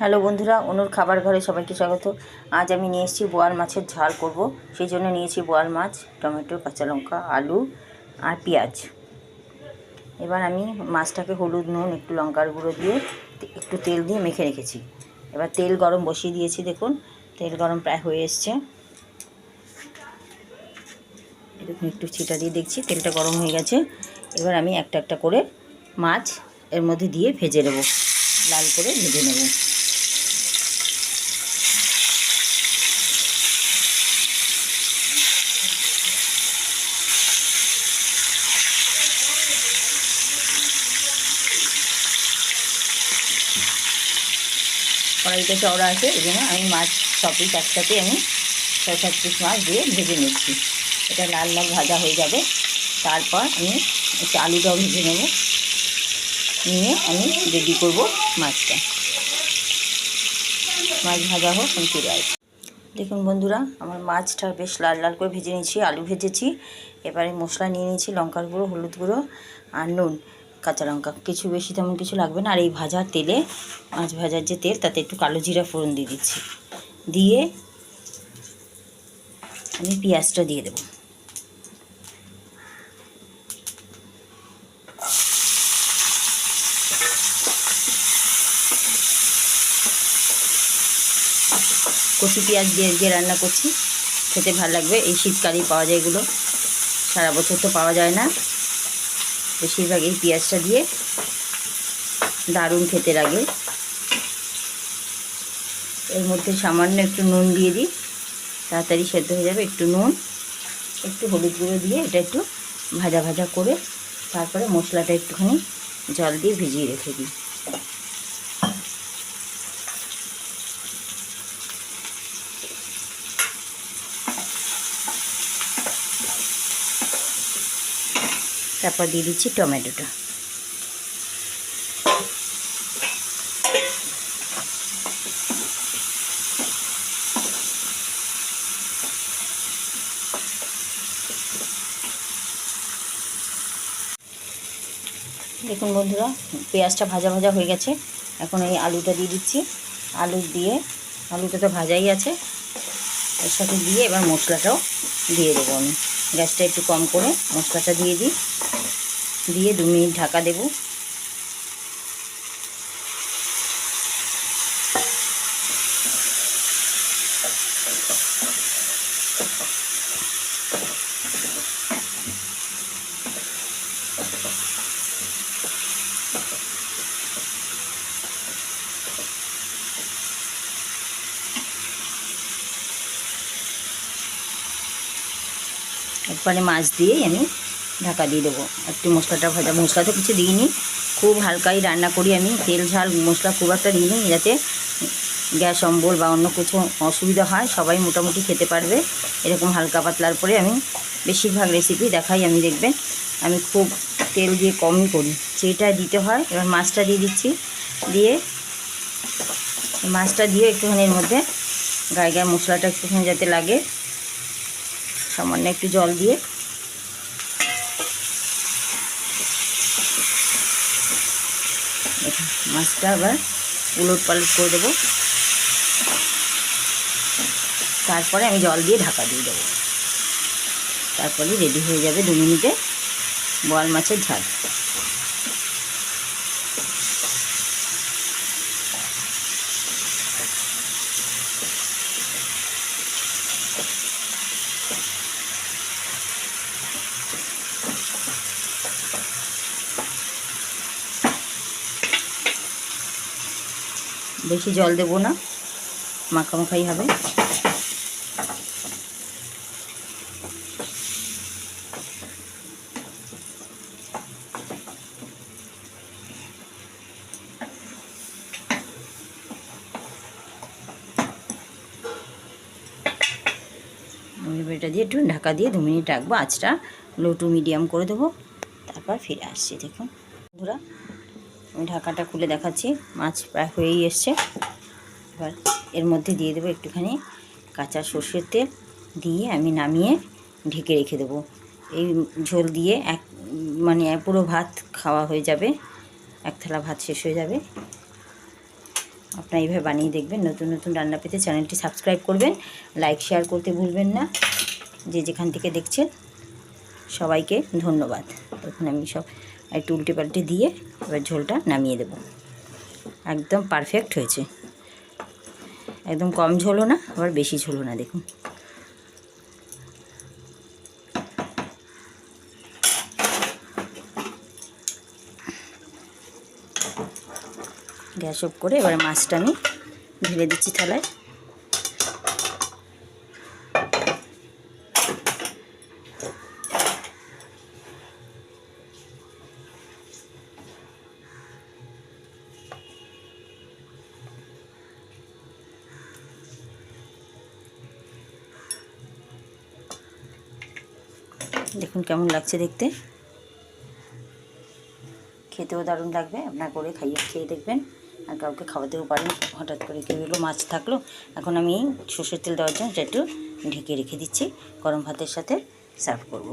Hello বন্ধুরা, অনুর খাবার ঘরে সবাইকে স্বাগত। আজ আমি নিয়ে এসেছি বোয়াল মাছের ঝাল করব। সেই জন্য নিয়েছি বোয়াল মাছ, টমেটো, কাঁচা লঙ্কা, আলু আর পেঁয়াজ। এবার আমি মাছটাকে হলুদ, নুন, একটু লঙ্কার গুঁড়ো দিয়ে একটু তেল দিয়ে মেখে রেখেছি। এবার তেল গরম বসিয়ে দিয়েছি। দেখুন তেল গরম প্রায় হয়ে এসছে। দেখুন একটু ছিটা দিয়ে দেখছি তেলটা গরম হয়ে গেছে। এবার আমি একটা একটা করে মাছ এর মধ্যে দিয়ে ভেজে নেব, লাল করে ভেজে নেব। কড়াইতে চওড়া আছে, এই জন্য আমি মাছ সব পিস একসাথে আমি 6-7 পিস মাছ দিয়ে ভেজে নিচ্ছি। এটা লাল লাল ভাজা হয়ে যাবে। তারপর আমি একটু আলুটাও ভেজে নেব, নিয়ে আমি রেডি করব মাছটা। মাছ ভাজা হোক, আমি ফিরে আসি। দেখুন বন্ধুরা, আমার মাছটা বেশ লাল লাল করে ভেজে নিয়েছি, আলু ভেজেছি। এবারে মশলা নিয়ে নিয়েছি, লঙ্কার গুঁড়ো, হলুদ গুঁড়ো আর নুন, কাঁচা লঙ্কা। কিছু বেশি তেমন কিছু লাগবে না। আর এই ভাজার তেলে, মাছ ভাজার যে তেল, তাতে একটু কালো জিরা ফোড়ন দিয়ে দিচ্ছি। দিয়ে আমি পেঁয়াজটা দিয়ে দেবো। কচি পেঁয়াজ দিয়ে রান্না করছি, খেতে ভালো লাগবে। এই শীতকালেই পাওয়া যায় এগুলো, সারা বছর তো পাওয়া যায় না। বেশিরভাগ এই পেঁয়াজটা দিয়ে দারুণ খেতে লাগে। এর মধ্যে সামান্য একটু নুন দিয়ে দিই, তাড়াতাড়ি সেদ্ধ হয়ে যাবে। একটু নুন, একটু হলুদ গুঁড়ো দিয়ে এটা একটু ভাজা ভাজা করে তারপরে মশলাটা একটুখানি জল দিয়ে ভিজিয়ে রেখে দিই। তারপর দিয়ে দিচ্ছি টমেটোটা। দেখুন বন্ধুরা, পেঁয়াজটা ভাজা ভাজা হয়ে গেছে। এখন এই আলুটা দিয়ে দিচ্ছি। আলুটা তো ভাজাই আছে, এর সাথে দিয়ে এবার মশলাটাও দিয়ে দেবো। আমি গ্যাসটা একটু কম করে মশলাটা দিয়ে দিই, দিয়ে 2 মিনিট ঢাকা দেবো। এরপরে মাছ দিয়েই আমি ঢাকা দিয়ে দেবো। একটু মশলাটা ভাজা, মশলা তো কিছু দিইনি, খুব হালকাই রান্না করি আমি। তেল ঝাল মশলা খুব একটা দিইনি, যাতে গ্যাস অম্বল বা অন্য কিছু অসুবিধা হয়। সবাই মোটামুটি খেতে পারবে এরকম হালকা পাতলার পরে আমি বেশিরভাগ রেসিপি দেখাই। আমি দেখবেন আমি খুব তেল দিয়ে কমই করি, যেটা দিতে হয়। এবার মাছটা দিয়ে দিচ্ছি, দিয়ে মাছটা দিয়ে একটুখানি এর মধ্যে গায়ে গায়ে মশলাটা একটুখানি যাতে লাগে, সামান্য একটু জল দিয়ে মাছটা আবার উলট পালট করে দেবো। তারপরে আমি জল দিয়ে ঢাকা দিয়ে দেবো। তারপরে রেডি হয়ে যাবে 2 মিনিটে বোয়াল মাছের ঝাল। বেশি জল দেবো না, মাখামাখাই হবে। এটা দিয়ে একটু ঢাকা দিয়ে 2 মিনিট রাখবো। আঁচটা লো টু মিডিয়াম করে দেবো, তারপর ফিরে আসছি। দেখুন বন্ধুরা, আমি ঢাকাটা খুলে দেখাচ্ছি। মাছ প্রায় হয়েই এসছে। এবার এর মধ্যে দিয়ে দেবো একটুখানি কাঁচা সর্ষের তেল, দিয়ে আমি নামিয়ে ঢেকে রেখে দেবো। এই ঝোল দিয়ে পুরো ভাত খাওয়া হয়ে যাবে, 1 থালা ভাত শেষ হয়ে যাবে। আপনারা এইভাবে বানিয়ে দেখবেন। নতুন নতুন রান্না পেতে চ্যানেলটি সাবস্ক্রাইব করবেন, লাইক শেয়ার করতে ভুলবেন না। যে যেখান থেকে দেখছেন সবাইকে ধন্যবাদ। এখন আমি সব একটু উল্টে পাল্টে দিয়ে এবার ঝোলটা নামিয়ে দেব। একদম পারফেক্ট হয়েছে, একদম কম ঝোলও না আবার বেশি ঝোলও না। দেখুন গ্যাস অফ করে এবারে মাছটা আমি ঢেলে দিচ্ছি থালায়। দেখুন কেমন লাগছে দেখতে, খেতেও দারুণ লাগবে। আপনার করে খেয়ে দেখবেন, আর কাউকে খাওয়াতেও পারেন। হঠাৎ করে কেউ এলো, মাছ থাকলো। এখন আমি সর্ষের তেল দেওয়ার জন্য একটু ঢেকে রেখে দিচ্ছি, গরম ভাতের সাথে সার্ভ করব।